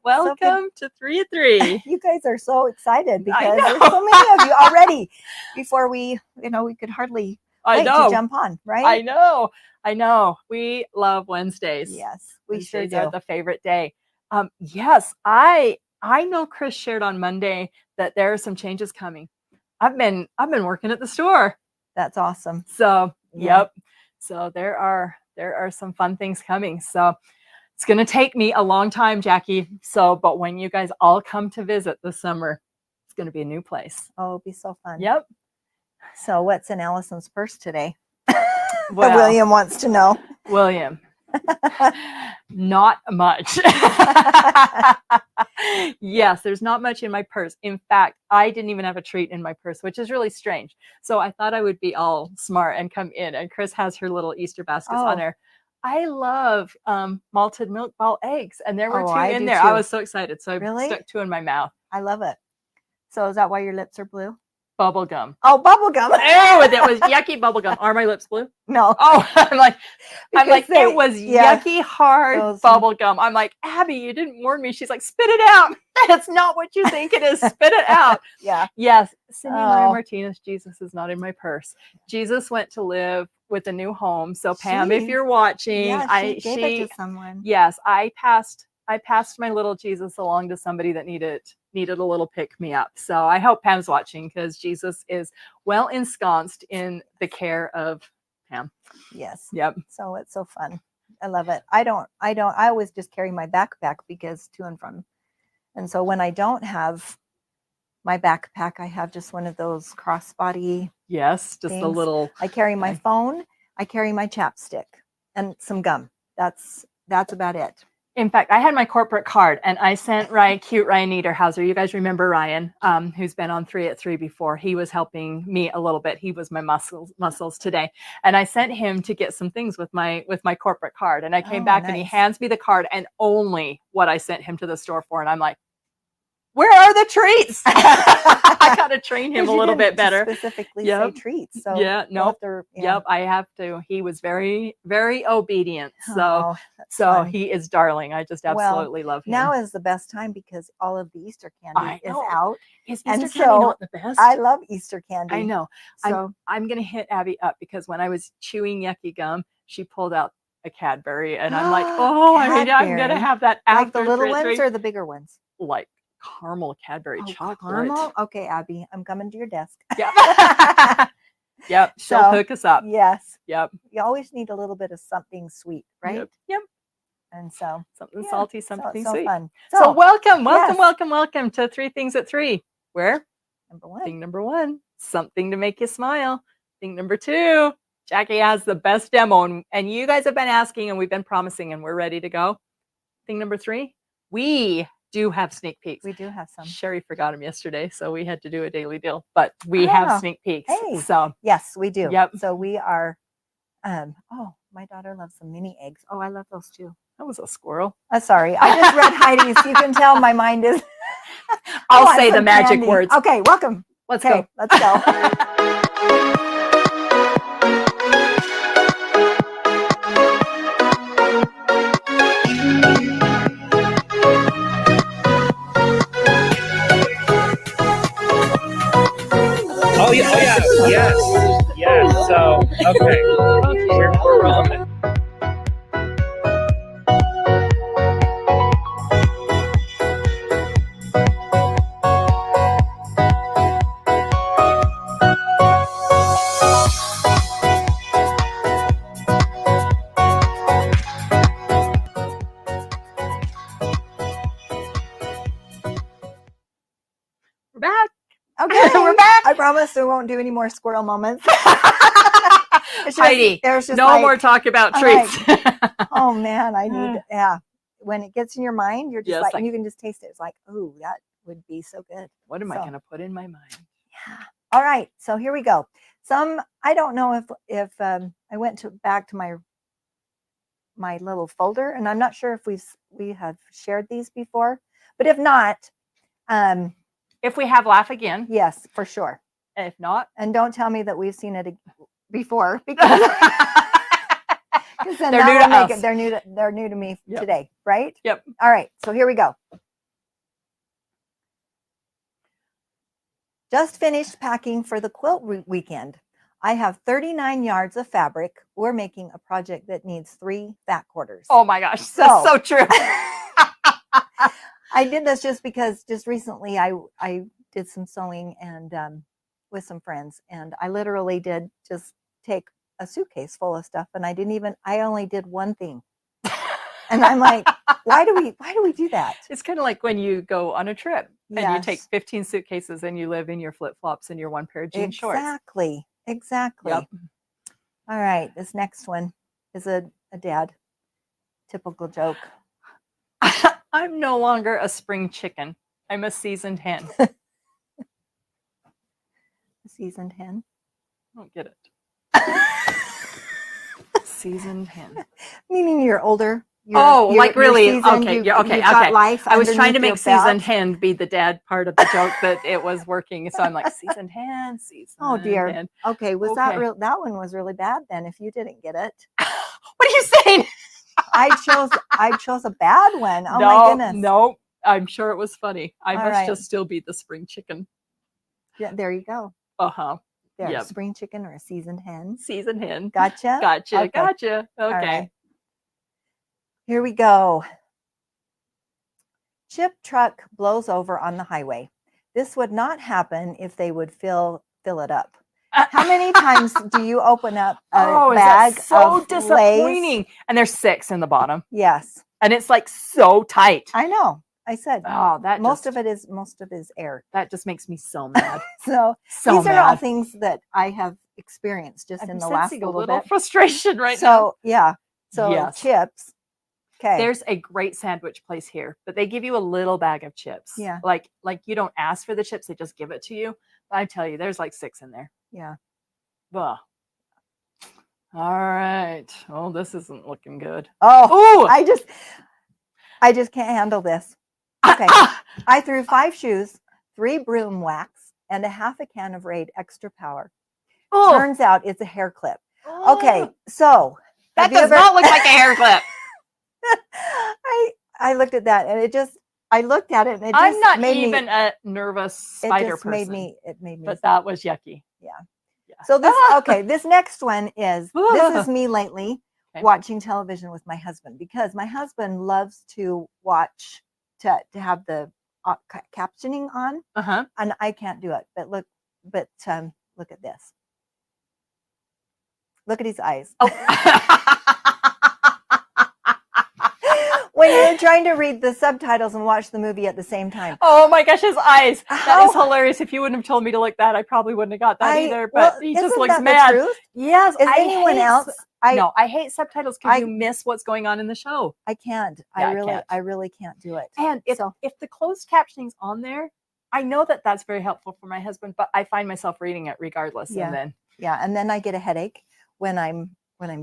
Welcome to 3 at 3. You guys are so excited because there's so many of you already. Before we could hardly wait to jump on, right? I know. We love Wednesdays. Yes, we Wednesdays sure do. are the favorite day. Yes, I know Chris shared on Monday that there are some changes coming. I've been working at the store. That's awesome. So, yep. So there are some fun things coming. So it's going to take me a long time, Jackie. But when you guys all come to visit this summer, it's going to be a new place. Oh, it'll be so fun. Yep. So what's in Allison's purse today? Well, William wants to know. William. Not much. Yes, there's not much in my purse. In fact, I didn't even have a treat in my purse, which is really strange. So I thought I would be all smart and come in. And Chris has her little Easter baskets on there. I love malted milk ball eggs, and there were 2 in there. Too. I was so excited, so I stuck 2 in my mouth. I love it. So is that why your lips are blue? Bubble gum. Oh, bubble gum. Ew, that was yucky bubble gum. Are my lips blue? No. Oh, I'm like it was yucky, hard bubble gum. I'm like, Abby, you didn't warn me. She's like, spit it out. It's not what you think it is. Spit it out. Yeah. Yes. Cindy Maria Martinez, Jesus is not in my purse. Jesus went to live with a new home. So Pam, if you're watching, she gave it to someone. Yes, I passed my little Jesus along to somebody that needed a little pick me up. So I hope Pam's watching because Jesus is well ensconced in the care of Pam. Yes. Yep. So it's so fun. I love it. I always just carry my backpack because to and from. And so when I don't have my backpack, I have just one of those crossbody. Yes, just things. a little. I carry my phone. I carry my chapstick and some gum. That's about it. In fact, I had my corporate card and I sent cute Ryan Niederhauser. You guys remember Ryan, who's been on 3 at 3 before. He was helping me a little bit. He was my muscles today. And I sent him to get some things with my corporate card. And I came back and he hands me the card and only what I sent him to the store for. And I'm like, where are the treats? I got to train him a little bit better. Specifically say treats. So Yep, I have to. He was very, very obedient. So he is darling. I just absolutely love him. Now is the best time because all of the Easter candy is out. Is Easter candy not the best? I love Easter candy. I know. So I'm going to hit Abby up because when I was chewing yucky gum, she pulled out a Cadbury and I'm like, I'm going to have that after. Like the little ones or the bigger ones? Like caramel Cadbury chocolate. Caramel? Okay, Abby, I'm coming to your desk. Yep. Yep. She'll hook us up. Yes. Yep. You always need a little bit of something sweet, right? Yep. And so something salty, something sweet. Fun. So welcome to 3 Things at 3. Where? Number 1. Thing number 1, something to make you smile. Thing number 2, Jacki has the best demo, and you guys have been asking, and we've been promising, and we're ready to go. Thing number 3, we do have sneak peeks. We do have some. Sherry forgot them yesterday, so we had to do a daily deal. But we have sneak peeks. Hey. So yes, we do. Yep. So we are. My daughter loves some mini eggs. Oh, I love those too. That was a squirrel. Sorry, I just read Heidi's. You can tell my mind is. I'll say the magic words. Okay, welcome. Let's go. Let's go. Oh yeah, yes. So okay, we're rolling. We're back. Okay, we're back. I promise we won't do any more squirrel moments. Heidi, no more talk about treats. Oh man, I need when it gets in your mind, you're just and you can just taste it. It's like, oh, that would be so good. What am I going to put in my mind? Yeah. All right, so here we go. I don't know if I went back to my little folder, and I'm not sure if we have shared these before, but if not, if we have, laugh again. Yes, for sure. And if not, and don't tell me that we've seen it before because then they're new to us. They're new to me today, right? Yep. All right, so here we go. Just finished packing for the quilt weekend. I have 39 yards of fabric. We're making a project that needs 3 fat quarters. Oh my gosh, that's so true. I did this just because just recently I did some sewing and with some friends, and I literally did just take a suitcase full of stuff, and I only did one thing. And I'm like, why do we do that? It's kind of like when you go on a trip and you take 15 suitcases and you live in your flip-flops and your one pair of jean shorts. Exactly. Yep. All right, this next one is a dad typical joke. I'm no longer a spring chicken. I'm a seasoned hen. A seasoned hen? I don't get it. Seasoned hen. Meaning you're older. Really? Seasoned, okay. Okay. I was trying to make seasoned hen be the dad part of the joke, but it was working. So I'm like, seasoned hen, seasoned. Oh dear. Hen. Okay. That real? That one was really bad then. If you didn't get it. What are you saying? I chose a bad one. Oh my goodness. No, I'm sure it was funny. I must just still be the spring chicken. Yeah, there you go. Uh-huh. There, yep. Spring chicken or a seasoned hen. Seasoned hen. Gotcha. Okay. Okay. Right. Here we go. Chip truck blows over on the highway. This would not happen if they would fill it up. How many times do you open up a bag of disappointing? Lays? And there's 6 in the bottom. Yes. And it's like so tight. I know. I said, that most of it is air. That just makes me so mad. so these are all things that I have experienced just in the last little bit. Frustration right now. So yeah. So yes. chips. Okay. There's a great sandwich place here, but they give you a little bag of chips. Yeah. Like you don't ask for the chips, they just give it to you. But I tell you, there's like 6 in there. Yeah. Ugh. All right. Oh, this isn't looking good. Oh, Ooh! I just can't handle this. Okay. I threw 5 shoes, 3 broom wax, and a half a can of Raid Extra Power. Oh, Turns out it's a hair clip. Okay, so that does not look like a hair clip. I looked at that and I looked at it and it just I'm not made even me, a nervous spider it person. made me But sick. that was yucky. Yeah. Yeah. So this next one is, this is me lately Okay. watching television with my husband, because my husband loves to watch, to have the captioning on, and I can't do it. But look at this. Look at his eyes. Oh. When you're trying to read the subtitles and watch the movie at the same time. Oh my gosh, his eyes. That How- is hilarious. If you wouldn't have told me to look that, I probably wouldn't have got that either. But well, he just isn't looks that the mad. truth? Yes. Is anyone else? No, I hate subtitles because I- you miss what's going on in the show. I can't. Yeah, I really can't do it. And if the closed captioning's on there, I know that that's very helpful for my husband, but I find myself reading it regardless. Yeah. And then I get a headache when I'm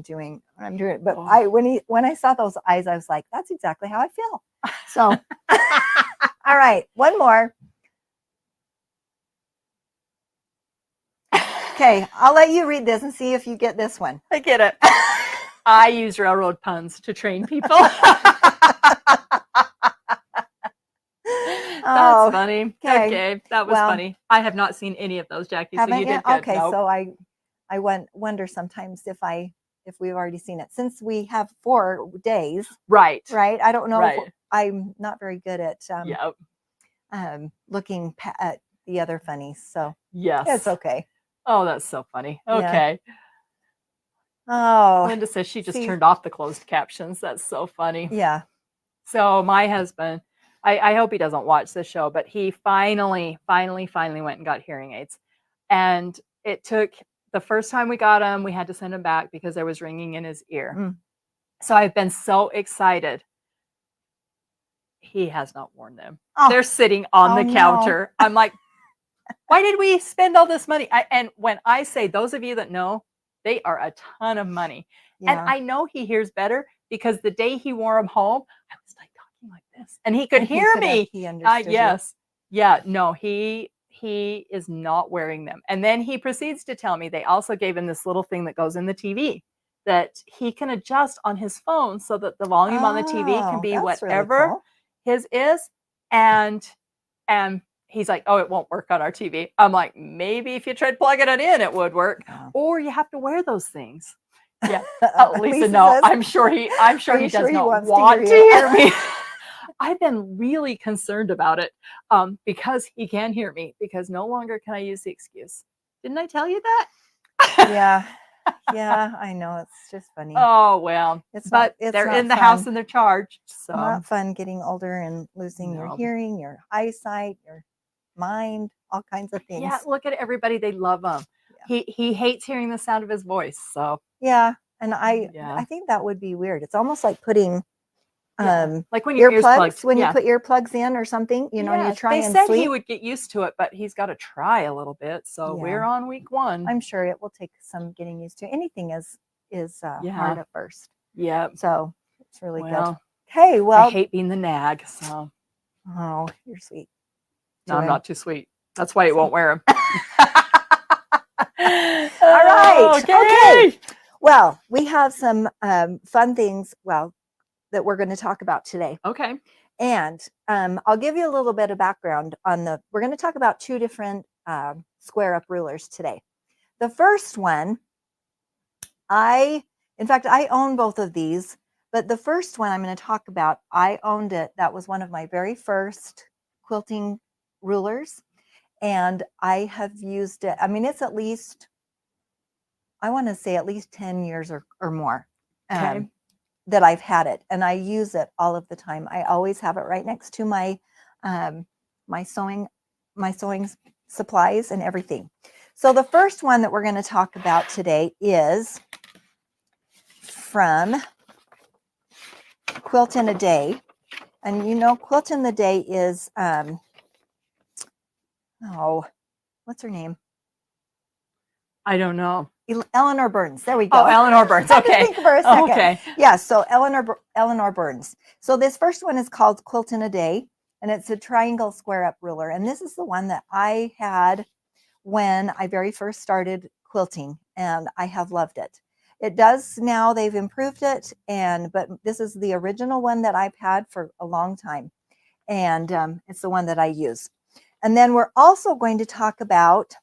doing it. But Oh. when I saw those eyes, I was like, that's exactly how I feel. So, all right, one more. Okay, I'll let you read this and see if you get this one. I get it. I use railroad puns to train people. That's funny. Okay, that was funny. I have not seen any of those, Jackie. So you did good. Okay, so I wonder sometimes if we've already seen it, since we have 4 days. Right. I don't know. Right. If I'm not very good at looking at the other funnies. So yes, it's okay. Oh, that's so funny. Yeah. Okay. Oh, Linda says she just turned off the closed captions. That's so funny. Yeah. So my husband, I hope he doesn't watch this show, but he finally went and got hearing aids. And it took, the first time we got him, we had to send him back because there was ringing in his ear. Mm. So I've been so excited. He has not worn them. Oh. They're sitting on the counter. I'm like, why did we spend all this money? And when I say, those of you that know, they are a ton of money. Yeah. And I know he hears better because the day he wore them home, I was like talking like this, and he could hear me. He understood. Yes. Yeah. No, he is not wearing them. And then he proceeds to tell me they also gave him this little thing that goes in the TV that he can adjust on his phone so that the volume on the TV can be whatever really cool. his is. And he's like, oh, it won't work on our TV. I'm like, maybe if you tried plugging it in, it would work. Oh. Or you have to wear those things. Yeah. Lisa, no, I'm sure he does not want to hear me. I've been really concerned about it because he can hear me, because no longer can I use the excuse. Didn't I tell you that? Yeah. Yeah, I know. It's just funny. Oh, well, they're in the house and they're charged. So not fun getting older and losing your hearing, your eyesight, your mind, all kinds of things. Yeah, look at everybody. They love him. Yeah. He hates hearing the sound of his voice. So yeah. And I think that would be weird. It's almost like putting like when your earplugs, when you put earplugs in or something, you know, and you try and sleep. They said he would get used to it, but he's got to try a little bit. So we're on week 1. I'm sure it will take some getting used to. Anything is hard at first. Yeah. So it's really good. Okay, well, I hate being the nag. So you're sweet. No, I'm not too sweet. That's why he won't wear them. All right. Okay. Well, we have some fun things. That we're going to talk about today. Okay. And I'll give you a little bit of background on we're going to talk about 2 different square up rulers today. The first one, in fact, I own both of these, but the first one I'm going to talk about, I owned it. That was one of my very first quilting rulers. And I have used it. I mean, it's at least, I want to say at least 10 years or more. Okay. That I've had it, and I use it all of the time. I always have it right next to my my sewing supplies and everything. So the first one that we're going to talk about today is from Quilt in a Day. And you know, Quilt in the Day is, what's her name? I don't know. Eleanor Burns. There we go. Oh, Eleanor Burns. I had to Okay. think for a second. Okay. Yeah, so Eleanor Burns. So this first one is called Quilt in a Day, and it's a triangle square up ruler. And this is the one that I had when I very first started quilting, and I have loved it. It does now, they've improved it, but this is the original one that I've had for a long time. And it's the one that I use. And then we're also going to talk about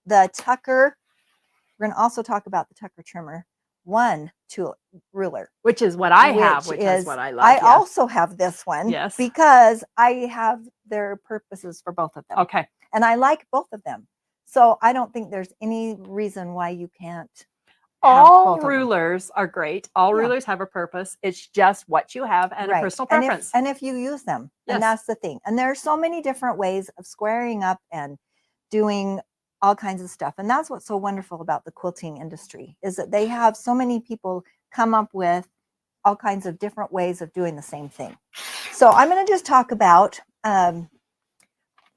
the Tucker. We're going to also talk about the Tucker Trimmer 1 tool ruler. Which is what I have, which is what I love. I also have this one. Yes. Because I have their purposes for both of them. Okay. And I like both of them. So I don't think there's any reason why you can't. All rulers are great. All rulers have a purpose. It's just what you have and a personal preference. And if you use them, and that's the thing. And there are so many different ways of squaring up and doing all kinds of stuff. And that's what's so wonderful about the quilting industry, is that they have so many people come up with all kinds of different ways of doing the same thing. So I'm going to just talk about,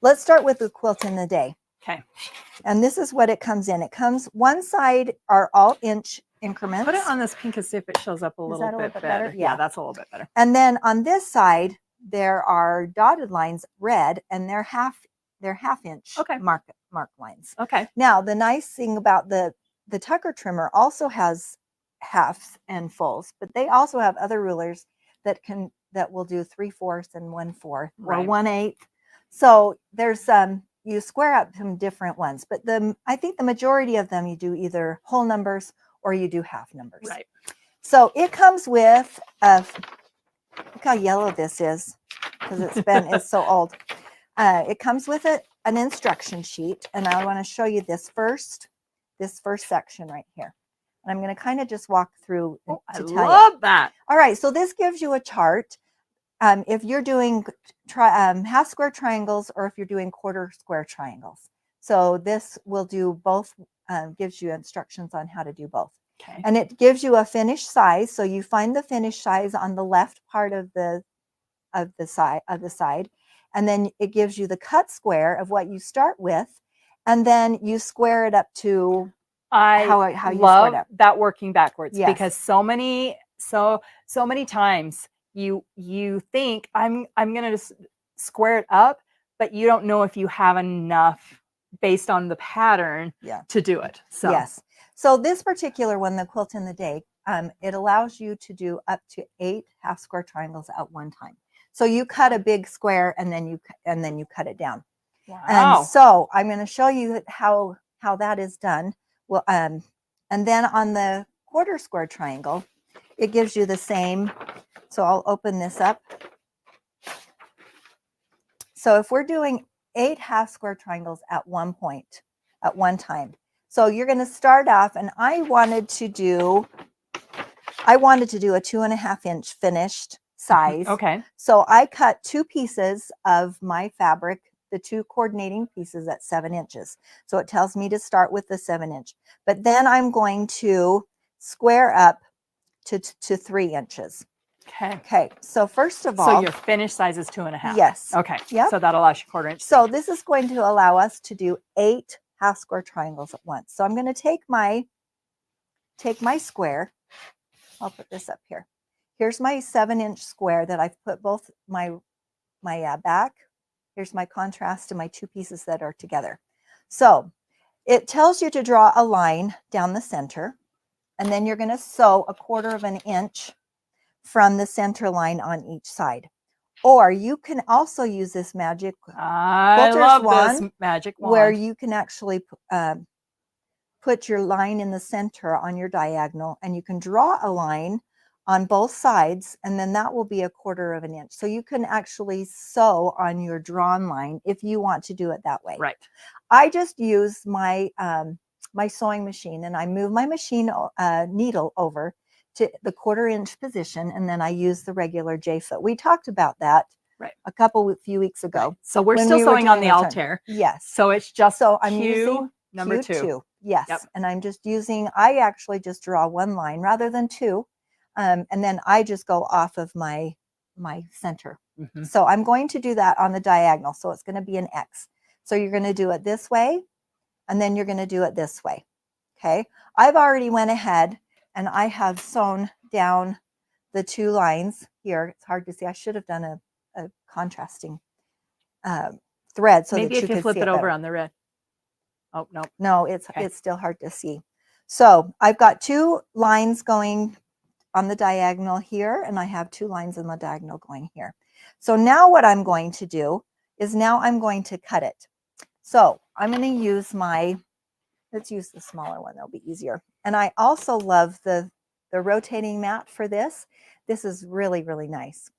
let's start with the Quilt in the Day. Okay. And this is what it comes in. It comes, one side are all inch increments. Put it on this pink to see if it shows up a little bit better. Yeah, that's a little bit better. And then on this side, there are dotted lines, red, and they're half inch mark lines. Okay. Now, the nice thing about the Tucker Trimmer also has halves and fulls, but they also have other rulers that will do 3/4 and 1/4 or 1/8. So there's you square up some different ones, but I think the majority of them you do either whole numbers or you do half numbers. Right. So it comes with look how yellow this is, because it's so old. It comes with an instruction sheet, and I want to show you this first section right here. And I'm going to kind of just walk through to tell you. I love that. All right, so this gives you a chart. If you're doing half square triangles or if you're doing quarter square triangles. So this will do both, gives you instructions on how to do both. Okay. And it gives you a finished size. So you find the finished size on the left part of the side. And then it gives you the cut square of what you start with. And then you square it up to how you love that working backwards. Yes. Because so many times you think I'm going to just square it up, but you don't know if you have enough based on the pattern to do it. So yes. So this particular one, the Quilt in the Day, it allows you to do up to 8 half square triangles at one time. So you cut a big square and then you cut it down. Wow. And so I'm going to show you how that is done. Well, and then on the quarter square triangle, it gives you the same. So I'll open this up. So if we're doing 8 half square triangles at one time. So you're going to start off, and I wanted to do a 2.5 inch finished size. Okay. So I cut 2 pieces of my fabric, the 2 coordinating pieces at 7 inches. So it tells me to start with the 7 inch, but then I'm going to square up to 3 inches. Okay. Okay. So first of all, so your finished size is 2.5. Yes. Okay. Yeah. So that allows you 1/4 inch. So this is going to allow us to do 8 half square triangles at once. So I'm going to take my square. I'll put this up here. Here's my 7 inch square that I've put both my back. Here's my contrast and my 2 pieces that are together. So it tells you to draw a line down the center, and then you're going to sew 1/4 inch from the center line on each side. Or you can also use this magic magic wand where you can actually put your line in the center on your diagonal, and you can draw a line on both sides, and then that will be 1/4 inch. So you can actually sew on your drawn line if you want to do it that way. Right. I just use my my sewing machine, and I move my machine needle over to the 1/4 inch position, and then I use the regular J-foot. We talked about that a few weeks ago. Right. So we're still sewing on the Altair. Yes. So it's just I'm using number two. Yes. Yep. And I'm just using, I actually just draw one line rather than 2. And then I just go off of my center. Mhm. So I'm going to do that on the diagonal. So it's going to be an X. So you're going to do it this way, and then you're going to do it this way. Okay. I've already went ahead and I have sewn down the 2 lines here. It's hard to see. I should have done a contrasting thread so Maybe that you if you could flip see it over better. on the red. Oh, no. No, it's Okay. still hard to see. So I've got 2 lines going on the diagonal here, and I have 2 lines in the diagonal going here. So now what I'm going to do is now I'm going to cut it. So I'm going to use let's use the smaller one. That'll be easier. And I also love the rotating mat for this. This is really, really nice.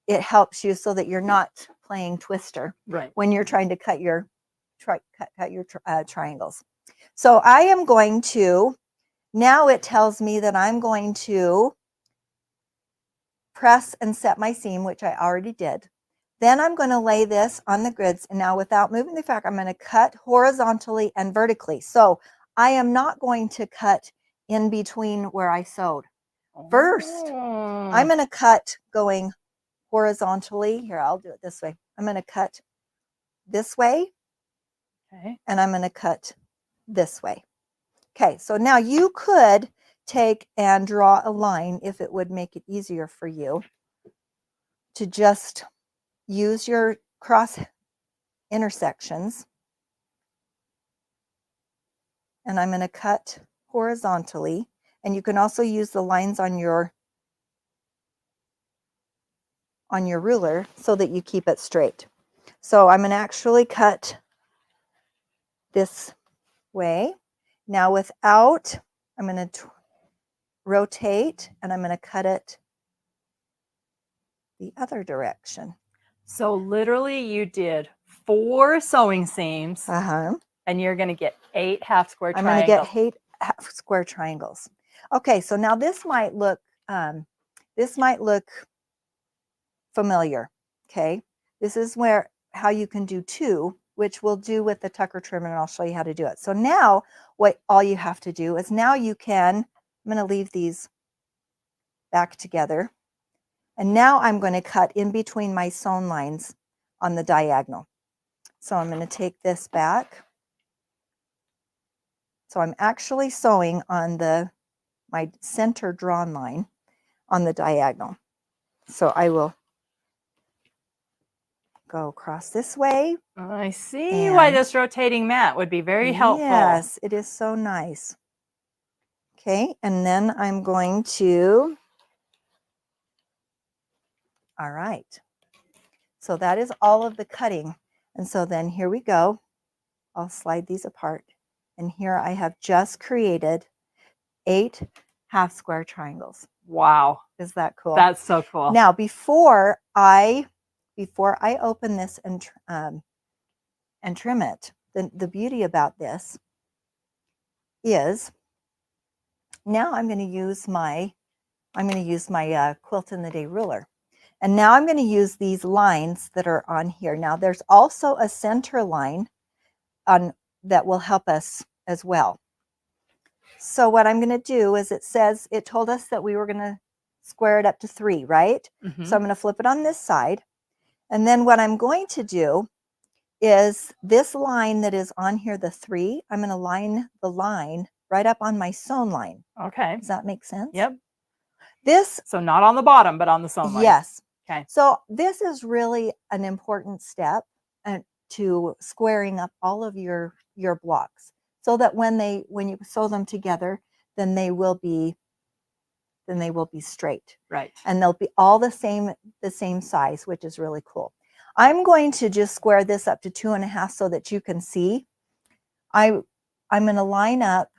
It helps you so that you're not playing Twister Right. when you're trying to cut your triangles. So I am going to, now it tells me that I'm going to press and set my seam, which I already did. Then I'm going to lay this on the grids. And now without moving the fabric, I'm going to cut horizontally and vertically. So I am not going to cut in between where I sewed. First, I'm going to cut going horizontally. Here, I'll do it this way. I'm going to cut this way. Okay. And I'm going to cut this way. Okay, so now you could take and draw a line if it would make it easier for you to just use your cross intersections. And I'm going to cut horizontally. And you can also use the lines on your ruler so that you keep it straight. So I'm going to actually cut this way. Now without, I'm going to rotate and I'm going to cut it the other direction. So literally you did 4 sewing seams and you're going to get 8 half square I'm triangles. going to get 8 half square triangles. Okay, so now this might look familiar. Okay, this is how you can do 2, which we'll do with the tucker trim, and I'll show you how to do it. So now all you have to do is now you can, I'm going to leave these back together. And now I'm going to cut in between my sewn lines on the diagonal. So I'm going to take this back. So I'm actually sewing on my center drawn line on the diagonal. So I will go across this way. I see why this rotating mat would be very helpful. Yes, it is so nice. Okay, and then I'm going to, all right. So that is all of the cutting. And so then here we go. I'll slide these apart. And here I have just created 8 half square triangles. Wow. Is that cool? That's so cool. Now, before I open this and trim it, the beauty about this is now I'm going to use my Quilt in the Day ruler. And now I'm going to use these lines that are on here. Now there's also a center line that will help us as well. So what I'm going to do is it told us that we were going to square it up to 3, right? Mm-hmm. So I'm going to flip it on this side. And then what I'm going to do is this line that is on here, the 3, I'm going to line the line right up on my sewn line. Okay. Does that make sense? Yep. So not on the bottom, but on the sewn line. Yes. Okay. So this is really an important step to squaring up all of your blocks, so that when you sew them together, then they will be straight. Right. And they'll be all the same size, which is really cool. I'm going to just square this up to 2.5 so that you can see. I'm going to line up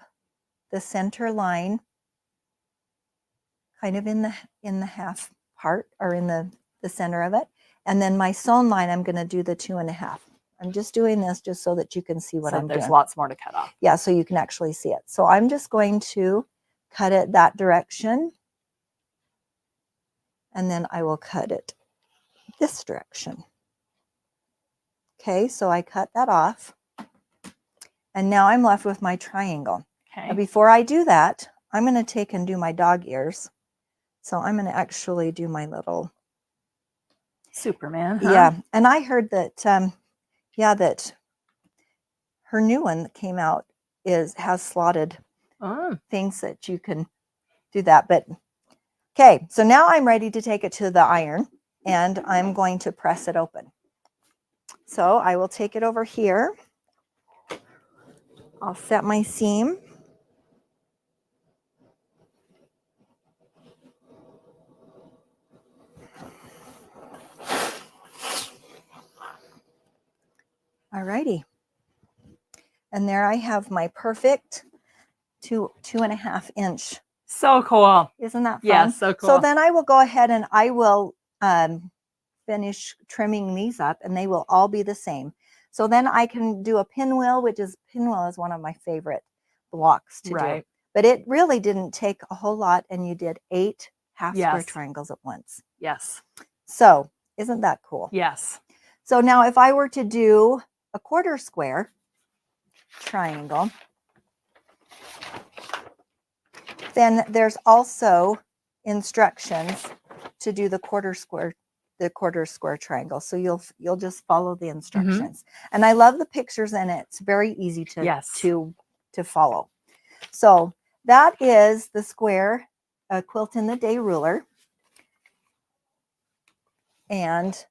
the center line kind of in the half part, or in the center of it. And then my sewn line, I'm going to do the 2.5. I'm just doing this just so that you can see what I'm doing. There's lots more to cut off. Yeah, so you can actually see it. So I'm just going to cut it that direction. And then I will cut it this direction. Okay, so I cut that off. And now I'm left with my triangle. Okay. Now before I do that, I'm going to take and do my dog ears. So I'm going to actually do my little Superman, huh? Yeah, and I heard that that her new one that came out has slotted things that you can do that. But okay, so now I'm ready to take it to the iron, and I'm going to press it open. So I will take it over here. I'll set my seam. Alrighty. And there I have my perfect 2.5 inch. So cool. Isn't that fun? Yeah, so cool. So then I will go ahead and I will finish trimming these up, and they will all be the same. So then I can do a pinwheel, pinwheel is one of my favorite blocks to do. But it really didn't take a whole lot, and you did 8 half square triangles at once. Yes. So isn't that cool? Yes. So now if I were to do a quarter square triangle, then there's also instructions to do the quarter square triangle. So you'll just follow the instructions. And I love the pictures in it. It's very easy to follow. So that is the square Quilt in the Day ruler, and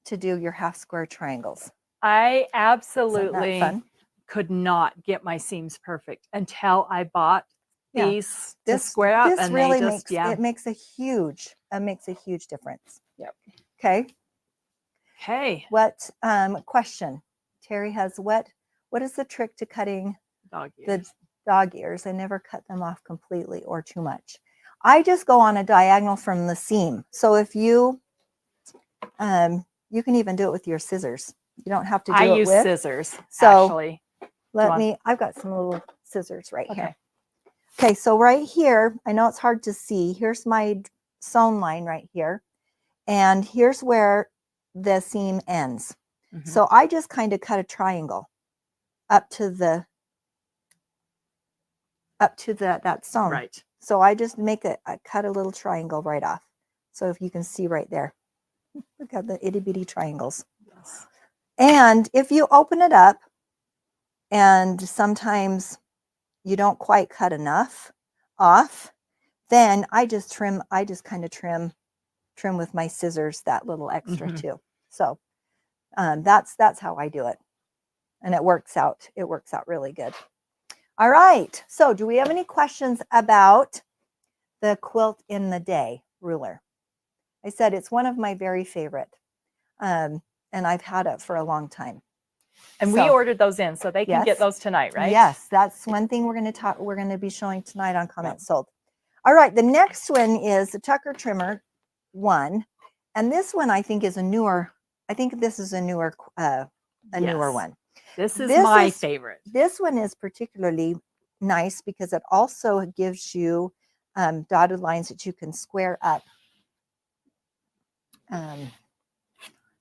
to do your half square triangles. I absolutely could not get my seams perfect until I bought these to square up. This really makes a huge difference. Yep. Okay. Okay. What question? Terry has what is the trick to cutting the dog ears? I never cut them off completely or too much. I just go on a diagonal from the seam. So if you you can even do it with your scissors. You don't have to do it with. I use scissors. So actually, I've got some little scissors right here. Okay, so right here, I know it's hard to see. Here's my sewn line right here. And here's where the seam ends. So I just kind of cut a triangle up to that sewn. Right. So I just I cut a little triangle right off. So if you can see right there, look at the itty bitty triangles. Yes. And if you open it up, and sometimes you don't quite cut enough off, then I just kind of trim with my scissors that little extra too. So that's how I do it, and it works out really good. All right, so do we have any questions about the Quilt in the Day ruler? I said it's one of my very favorite, and I've had it for a long time. And we ordered those in, so they can get those tonight, right? Yes, that's one thing we're going to be showing tonight on Comments Sold. All right, the next one is the Tucker Trimmer one, and this one I think is a newer. I think this is a newer one. This is my favorite. This one is particularly nice because it also gives you dotted lines that you can square up.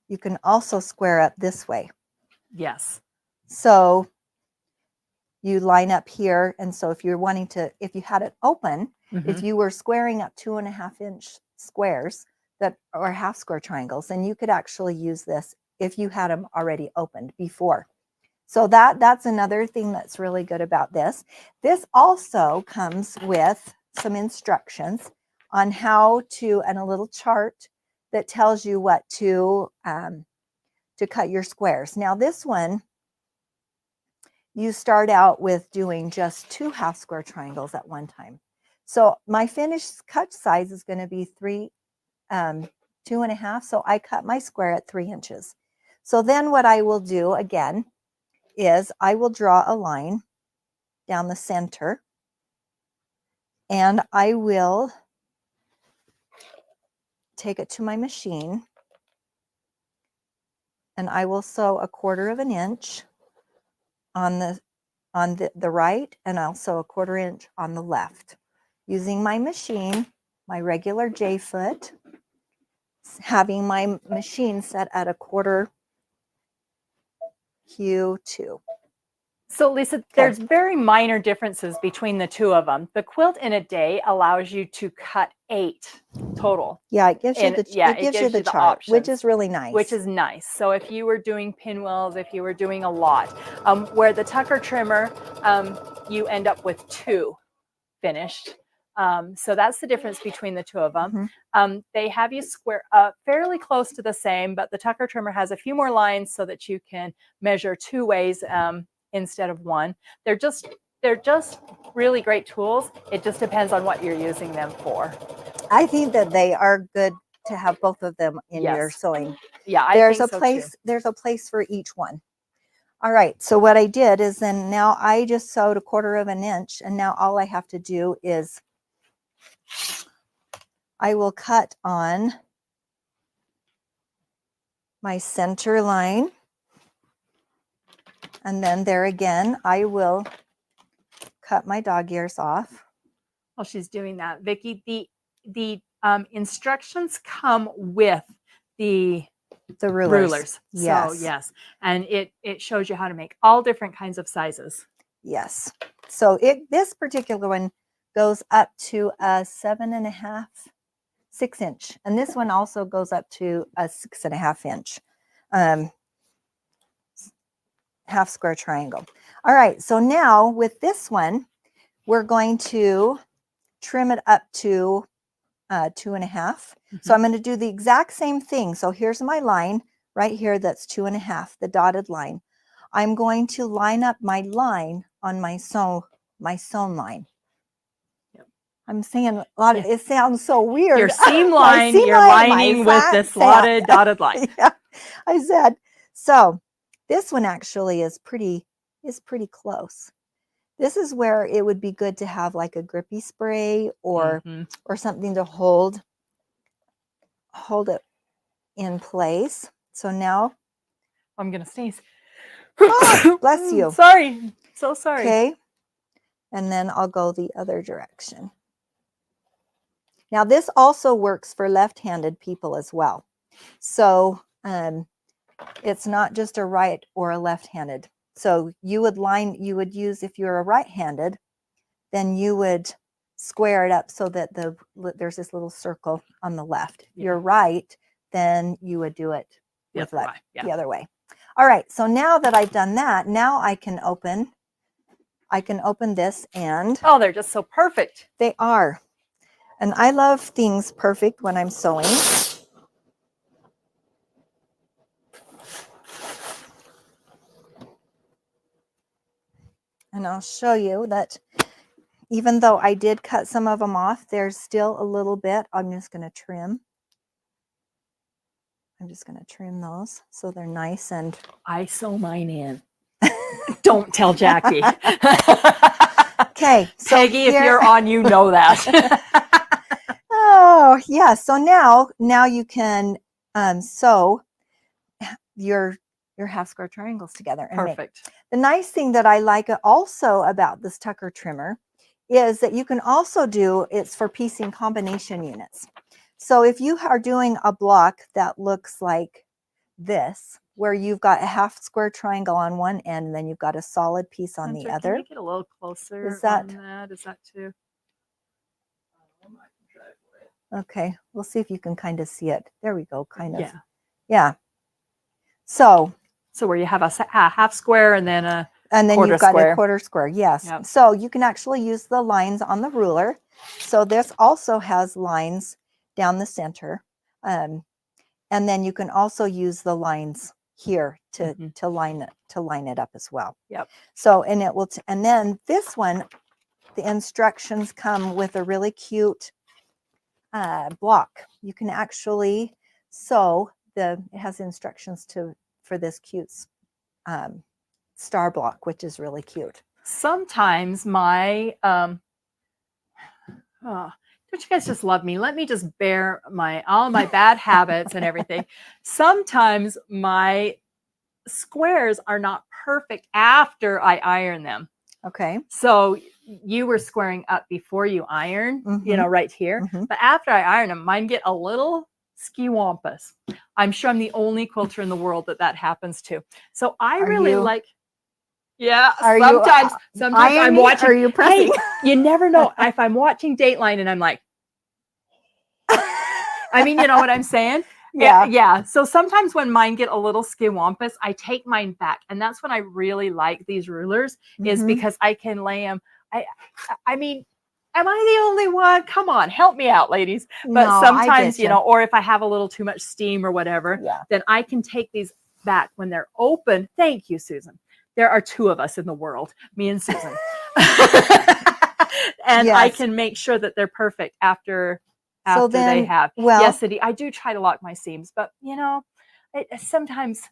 You can also square up this way. Yes. So you line up here, and so if you're wanting to, if you had it open, if you were squaring up 2.5 inch squares that are half square triangles, then you could actually use this if you had them already opened before. So that's another thing that's really good about this. This also comes with some instructions on how to, and a little chart that tells you what to cut your squares. Now this one, you start out with doing just 2 half square triangles at one time. So my finished cut size is going to be 2.5. So I cut my square at 3 inches. So then what I will do again is I will draw a line down the center, and I will take it to my machine, and I will sew 1/4 inch on the right, and also 1/4 inch on the left, using my machine, my regular J foot, having my machine set at 1/4 Q2. So Lisa, there's very minor differences between the two of them. The quilt in a day allows you to cut 8 total. Yeah, it gives you the it gives you the chart, which options, is really nice. Which is nice. So if you were doing pinwheels, if you were doing a lot, where the Tucker trimmer, you end up with 2 finished. So that's the difference between the two of them. They have you square up fairly close to the same, but the Tucker trimmer has a few more lines so that you can measure 2 ways instead of 1. They're just really great tools. It just depends on what you're using them for. I think that they are good to have both of them in your sewing. Yeah, there's a place. There's a place for each one. All right. So what I did is then now I just sewed 1/4 of an inch, and now all I have to do is I will cut on my center line, and then there again I will cut my dog ears off. While she's doing that, Vicki, the instructions come with the rulers. Yes. So yes, and it shows you how to make all different kinds of sizes. Yes. So this particular one goes up to a 7.5, 6 inch, and this one also goes up to a 6.5 inch half square triangle. All right. So now with this one, we're going to trim it up to 2.5. So I'm going to do the exact same thing. So here's my line right here. That's 2.5, the dotted line. I'm going to line up my line on my sewn line. I'm saying a lot of it sounds so weird. Your seam line, you're lining with this dotted line. Yeah, I said. So this one actually is pretty close. This is where it would be good to have like a grippy spray or something to hold it in place. So now I'm gonna sneeze. Oh, bless you. Sorry. So sorry. Okay. And then I'll go the other direction. Now this also works for left-handed people as well. So it's not just a right or a left-handed. So you would use, if you're a right-handed, then you would square it up so that there's this little circle on the left. If you're right, then you would do it with left, the other way. All right, so now that I've done that, now I can open this, and oh, they're just so perfect. They are. And I love things perfect when I'm sewing. And I'll show you that even though I did cut some of them off, there's still a little bit. I'm just going to trim. I'm just going to trim those so they're nice, and I sew mine in. Don't tell Jackie. Okay. So Peggy, if you're on, you know that. Oh, yeah. So now you can sew your half square triangles together. And Perfect. The nice thing that I like also about this Tucker trimmer is that you can also it's for piecing combination units. So if you are doing a block that looks like this, where you've got a half square triangle on one end, and then you've got a solid piece on the other. Can you get a little closer Is that too? Okay, we'll see if you can kind of see it. There we go, kind of. Yeah. Yeah. So where you have a half square and then you've got a quarter square. Yes. Yep. So you can actually use the lines on the ruler. So this also has lines down the center. And then you can also use the lines here to line it up as well. Yep. So and then this one, the instructions come with a really cute block. You can actually sew it has instructions for this cute star block, which is really cute. Sometimes my don't you guys just love me? Let me just bear all my bad habits and everything. Sometimes my squares are not perfect after I iron them. Okay. So you were squaring up before you iron, right here. But after I iron them, mine get a little skewampus. I'm sure I'm the only quilter in the world that happens to. So I really like. Yeah, Are you, sometimes I'm ironing, watching. or are you pressing? Hey, you never know if I'm watching Dateline and I'm like, I mean, you know what I'm saying? Yeah. Yeah. So sometimes when mine get a little skiwampus, I take mine back, and that's when I really like these rulers, is Mhm. because I can lay them. I mean, am I the only one? Come on, help me out, ladies. But No, I sometimes, get you know, or if I have a little too much steam or whatever, Yeah. then I can take these back when they're open. Thank you, Susan. There are two of us in the world, me and Susan. And I Yes. can make sure that they're perfect after So they then, have. well, Yes, Cindy, I do try to lock my seams, but you know, sometimes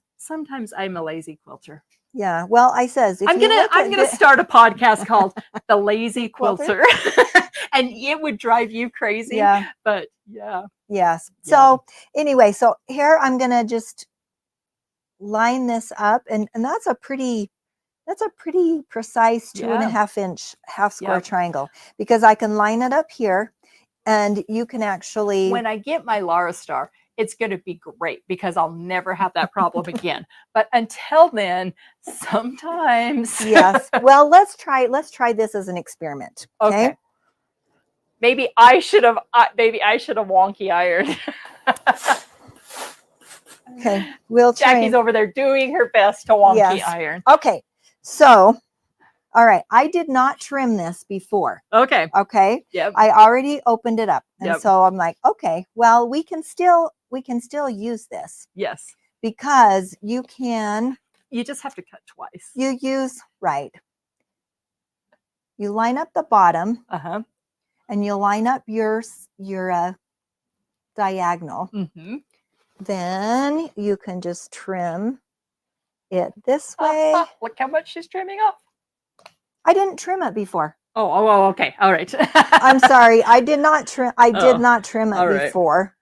I'm a lazy quilter. yeah. Well, I says if I'm you gonna look I'm at gonna the start a podcast called The Lazy Quilter? Quilter. And it would drive you crazy. Yeah. But yeah. Yes. Yeah. So anyway, so here I'm gonna just line this up, and that's a pretty precise 2.5 inch half square Yep. triangle, because I can line it up here, and you can actually, When I get my Lara Star, it's going to be great because I'll never have that problem again. But until then, sometimes. yes. Well, let's try this as an experiment. Okay. Okay. Maybe I should have wonky ironed. Okay. We'll try. Jacki's over there doing her best to wonky Yes. iron. Okay. So, all right. I did not trim this before. Okay. Okay. Yep. I already opened it up. And Yep. so I'm like, okay, well, we can still use this, Yes. because you just have to cut twice. right. You line up the bottom, Uh-huh. and you line up your diagonal. Mm-hmm. Then you can just trim it this way. Look how much she's trimming off. I didn't trim it before. Oh, okay. All right. I'm sorry. I did not trim. Did not trim it all right. before.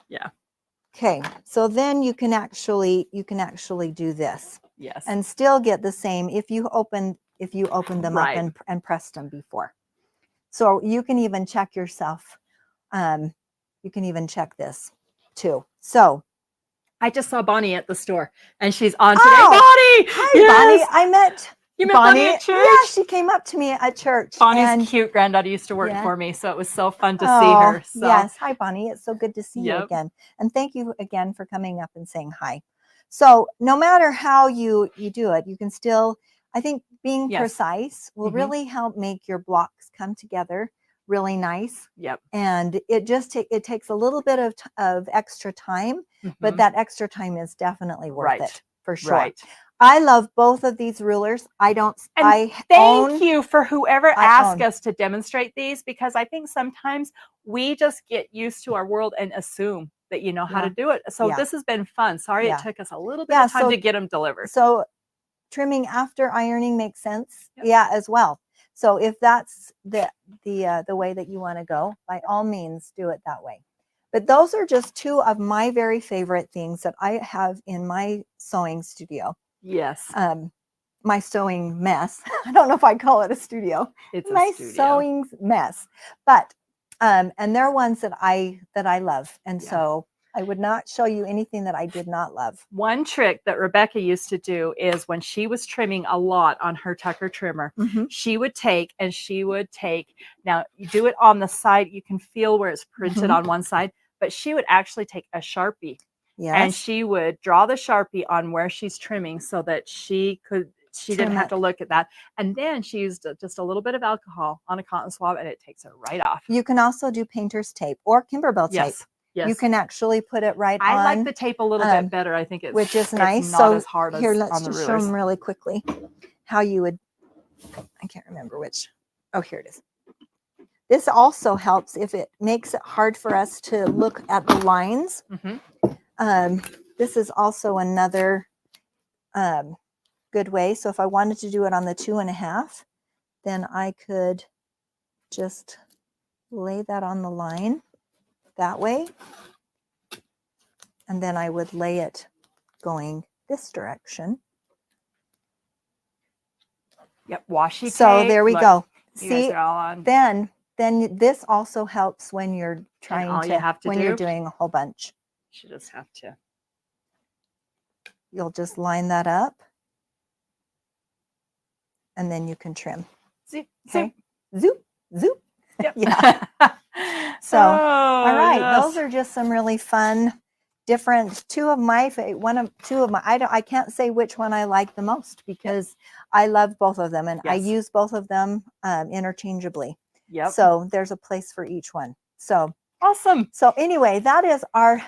Yeah. Okay. So then you can actually do this. Yes. And still get the same if you opened them Right. up and pressed them before. So you can even check yourself. You can even check this too. So I just saw Bonnie at the store, and she's on today. Oh, Bonnie! hi, Yes! Bonnie. You met Bonnie at church? Yeah, she came up to me at church. Bonnie's cute. Granddaughter used to work Yeah. for me, so it was so fun to see her. So. Yes. Hi, Bonnie. It's so good to see you Yep. again. And thank you again for coming up and saying hi. So no matter how you do it, you can still, I think being Yes. precise will Mhm. really help make your blocks come together really nice. Yep. And it just it takes a little bit of extra time, but Mhm. that extra time is definitely worth Right. it for sure. Right. I love both of these rulers. Thank you for whoever asked us to demonstrate these, because I think sometimes we just get used to our world and assume that you know how to do it. So Yeah. this has been fun. Sorry Yeah. it took us a little bit of time to get them delivered. So trimming after ironing makes sense. Yep. Yeah, as well. So if that's the way that you want to go, by all means do it that way. But those are just two of my very favorite things that I have in my sewing studio. Yes. My sewing mess. I don't know if I call it a studio. It's my a studio. sewing mess. But and they're ones that I love. And Yeah. so I would not show you anything that I did not love. One trick that Rebecca used to do is when she was trimming a lot on her Tucker trimmer, Mhm. she would take, now you do it on the side, you can feel where it's printed Mhm. on one side, but she would actually take a Sharpie. Yes. And she would draw the Sharpie on where she's trimming so that she didn't have to look at that. And then she used just a little bit of alcohol on a cotton swab, and it takes it right off. You can also do painter's tape or Kimberbell tape. Yes. You can actually put it right on. I like the tape a little bit better. I think it's which is nice. It's not so as hard here, as let's on the just rulers. show them really quickly how you would. I can't remember which. Oh, here it is. This also helps if it makes it hard for us to look at the lines. Mm-hmm. This is also another good way. So if I wanted to do it on the 2.5, then I could just lay that on the line that way. And then I would lay it going this direction. Yep, washi tape. So there we go. You guys See, are all on. then this also helps when you're trying you're doing a whole bunch. You just have to. You'll just line that up. and then you can trim. Zoop, Okay. Zoop, zoop. Yep. Yeah. So, all right, yes. those are just some really fun, different. Two of my. I can't say which one I like the most because I love both of them and I Yes. use both of them interchangeably. Yep. So there's a place for each one. So awesome. So anyway, that is our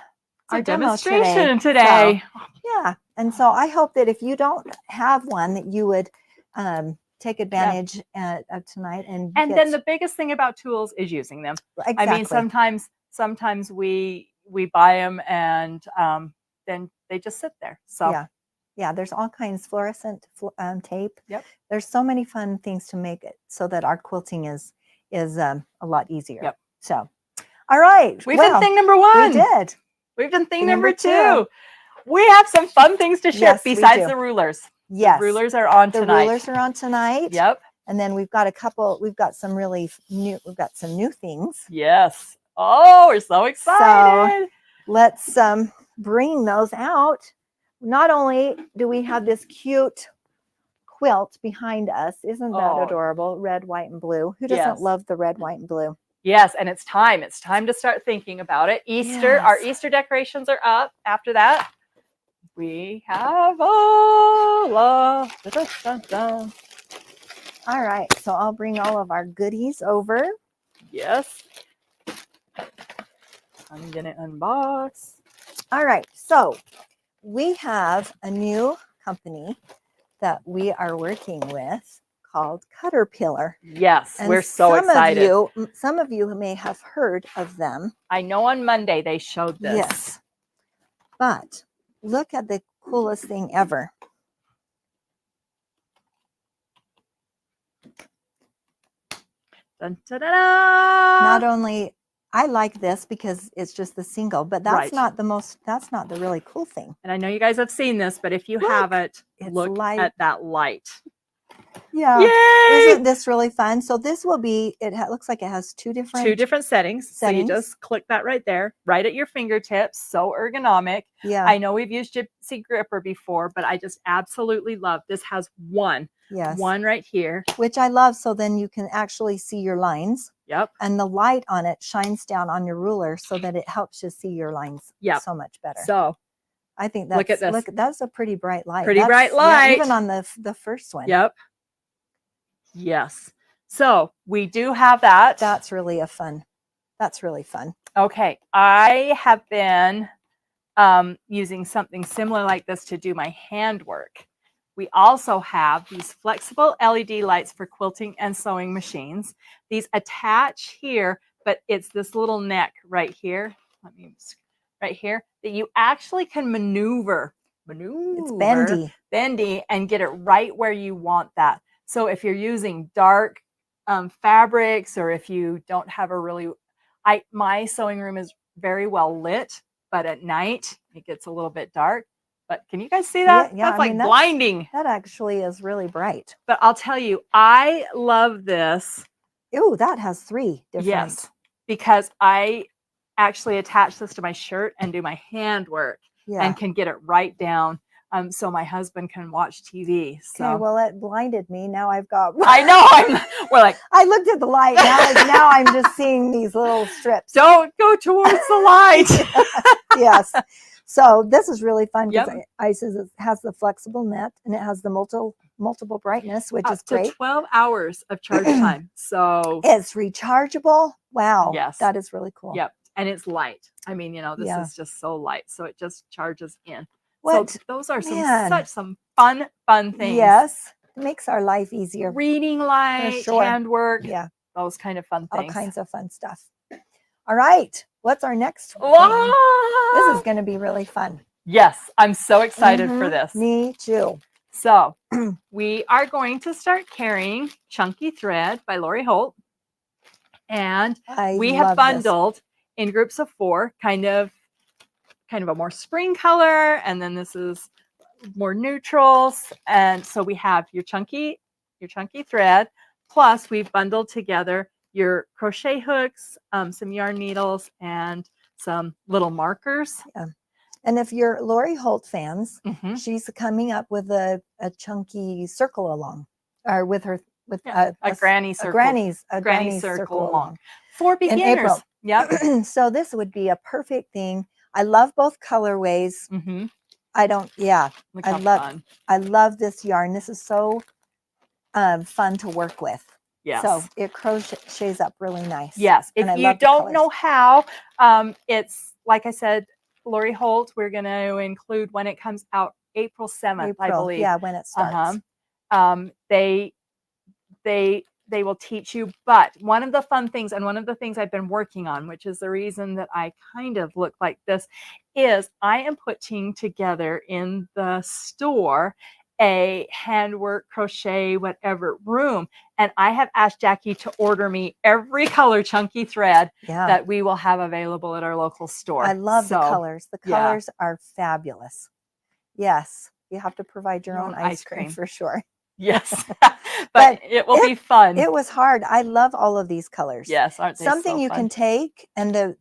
demo demonstration today. So, yeah, and so I hope that if you don't have one, that you would take advantage of tonight. And then the biggest thing about tools is using them. Exactly. I mean, sometimes we buy them and then they just sit there. So yeah, there's all kinds fluorescent tape. Yep. There's so many fun things to make it so that our quilting is a lot easier. Yep. So, all right, we've done thing number 1. We did. We've done thing number 2. We have some fun things to share besides the rulers. Yes. The rulers are on tonight. The rulers are on tonight. Yep. And then we've got some new things. Yes. Oh, we're so excited. So let's bring those out. Not only do we have this cute quilt behind us, isn't that adorable? Red, white, and blue. Who doesn't love the red, white, and blue? Yes, and it's time. It's time to start thinking about it. Easter, our Easter decorations are up. After that, we have all right, so I'll bring all of our goodies over. Yes. I'm gonna unbox. All right, so we have a new company that we are working with called Caterpillar. Yes, and we're so excited. Some of you may have heard of them. I know on Monday they showed this. Yes. But look at the coolest thing ever. Dun, da, da, da. Not only I like this because it's just the single, but that's not the really cool thing. And I know you guys have seen this, but if you haven't, look at that light. Yeah. Yay! Isn't this really fun? So this will be, looks like it has two different settings. So you just click that right there, right at your fingertips. So ergonomic. Yeah. I know we've used Gypsy Gripper before, but I just absolutely love this. Has one right here. Which I love. So then you can actually see your lines. Yep. And the light on it shines down on your ruler so that it helps you see your lines so much better. So I think that's, that's a pretty bright light. Bright light. Yeah, even on the first one. Yep. Yes. So we do have that. That's really fun. Okay. I have been using something similar like this to do my handwork. We also have these flexible LED lights for quilting and sewing machines. These attach here, but it's this little neck right here. Right here that you actually can maneuver. It's bendy and get it right where you want that. So if you're using dark fabrics, or if you don't have my sewing room is very well lit, but at night it gets a little bit dark. But can you guys see that? Yeah, that's blinding. That actually is really bright. But I'll tell you, I love this. Oh, that has 3 different. Yes, because I actually attach this to my shirt and do my handwork and can get it right down. So my husband can watch TV. So. Okay, well, it blinded me. Now I've got. I know. We're like. I looked at the light. Now I'm just seeing these little strips. Don't go towards the light. Yes. So this is really fun because it has the flexible net and it has the multiple brightness, which is great. 12 hours of charge time. So it's rechargeable. Wow. Yes. That is really cool. Yep. And it's light. I mean, this is just so light. So it just charges in. What? So those are some fun things. Yes. It makes our life easier. Reading light, handwork. Yeah. Those kind of fun things. All kinds of fun stuff. All right. What's our next thing? This is going to be really fun. Yes. I'm so excited for this. Me too. So we are going to start carrying Chunky Thread by Lori Holt. And we have bundled in groups of 4, kind of a more spring color, and then this is more neutrals. And so we have your chunky thread, plus we've bundled together your crochet hooks, some yarn needles, and some little markers. Yeah. And if you're Lori Holt fans, she's coming up with a chunky circle along. or with her with a granny circle. a granny circle along. For in April. beginners. Yep. So this would be a perfect thing. I love both colorways. Mm-hmm. Look how fun. I love this yarn. This is so fun to work with. Yes. So it crochets up really nice. Yes. And I If you love the don't colors. know how, it's like I said, Lori Holt, we're going to include when it comes out April 7th, I believe. Yeah, when it starts. They will teach you. But one of the fun things, and one of the things I've been working on, which is the reason that I kind of look like this, is I am putting together in the store a handwork, crochet, whatever room. And I have asked Jackie to order me every color chunky thread that we will have available at our local store. I love the colors. The colors are fabulous. Yes. You have to provide your own ice cream for sure. Yes. but it will be fun. It was hard. I love all of these colors. Yes, aren't they Something so you fun? can take, and the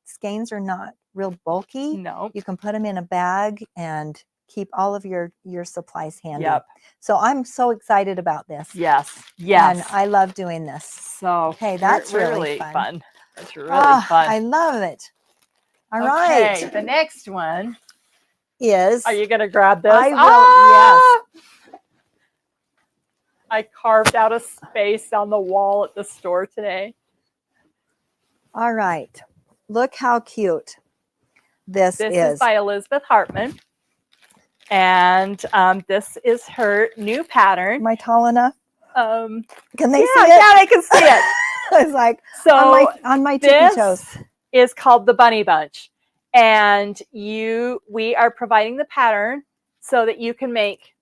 skeins are not real bulky. No. You can put them in a bag and keep all of your supplies handy. Yep. So I'm so excited about this. Yes. Yes. And I love doing this. So okay, that's really fun. That's really fun. I love it. All right. The next one is. Are you going to grab this? I will. Yes. I carved out a space on the wall at the store today. All right. Look how cute this is. This is by Elizabeth Hartman. And this is her new pattern. Am I tall enough? Can they see it? Yeah, they can see it. I was like, so on my tippy toes. Is called the Bunny Bunch. And we are providing the pattern so that you can make,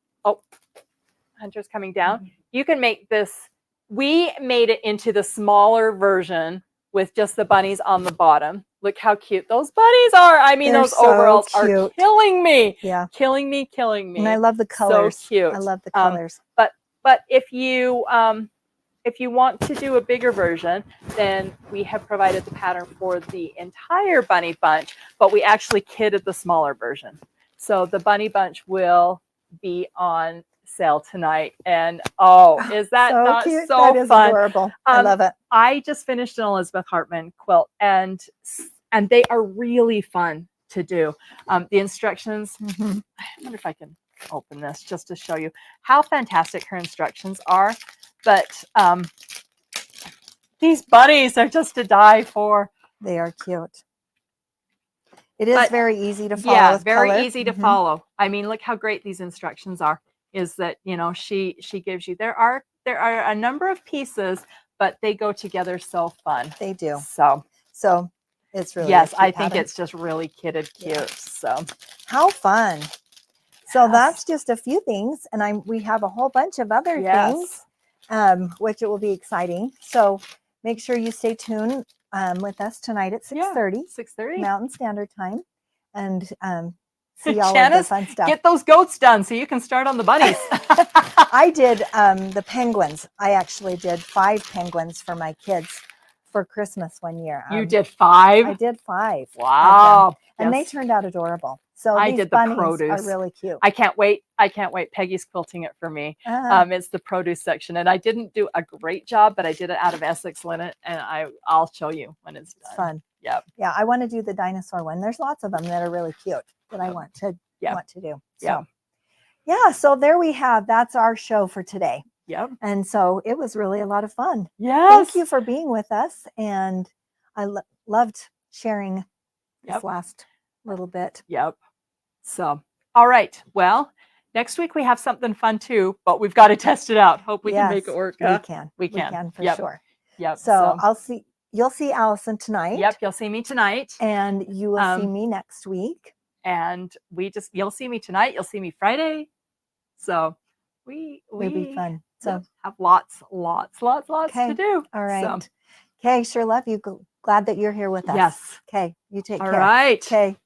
Hunter's coming down. You can make this. We made it into the smaller version with just the bunnies on the bottom. Look how cute those bunnies are. I mean, those overalls are killing me. Yeah. Killing me. And I love the colors. So cute. I love the colors. But if you want to do a bigger version, then we have provided the pattern for the entire bunny bunch, but we actually kitted the smaller version. So the bunny bunch will be on sale tonight. And is that so not cute? so that is fun? Adorable. I love it. I just finished an Elizabeth Hartman quilt, and they are really fun to do. The instructions, I wonder if I can open this just to show you how fantastic her instructions are. But these bunnies are just to die for. They are cute. It is very easy to follow. Yeah, very easy to follow. I mean, look how great these instructions are. Is that, she gives you, there are a number of pieces, but they go together so fun. They do. So it's really I think it's just really kitted cute. Yeah. So how fun. So that's just a few things, and we have a whole bunch of other things, which it will be exciting. So make sure you stay tuned with us tonight at 6:30 Mountain Standard Time, and see all of the fun stuff. Get those goats done so you can start on the bunnies. I did the penguins. I actually did 5 penguins for my kids for Christmas one year. You did 5? I did 5. Wow. And they turned out adorable. So I these did the bunnies produce. are really cute. I can't wait. Peggy's quilting it for me. It's the produce section. And I didn't do a great job, but I did it out of Essex linen. And I'll show you when it's done. It's fun. Yep. Yeah, I want to do the dinosaur one. There's lots of them that are really cute that I want to do. So, so there we have. That's our show for today. Yep. And so it was really a lot of fun. Yes. Thank you for being with us. And I loved sharing this last little bit. Yep. So, all right. Well, next week we have something fun too, but we've got to test it out. Hope we can make it work. We can for sure. Yep. So you'll see Allison tonight. Yep. You'll see me tonight. And you will see me next week. And you'll see me tonight. You'll see me Friday. So it'll be fun. So have lots to do. All right. Okay. Sure love you. Glad that you're here with us. Yes. Okay. You take care. All right. Okay.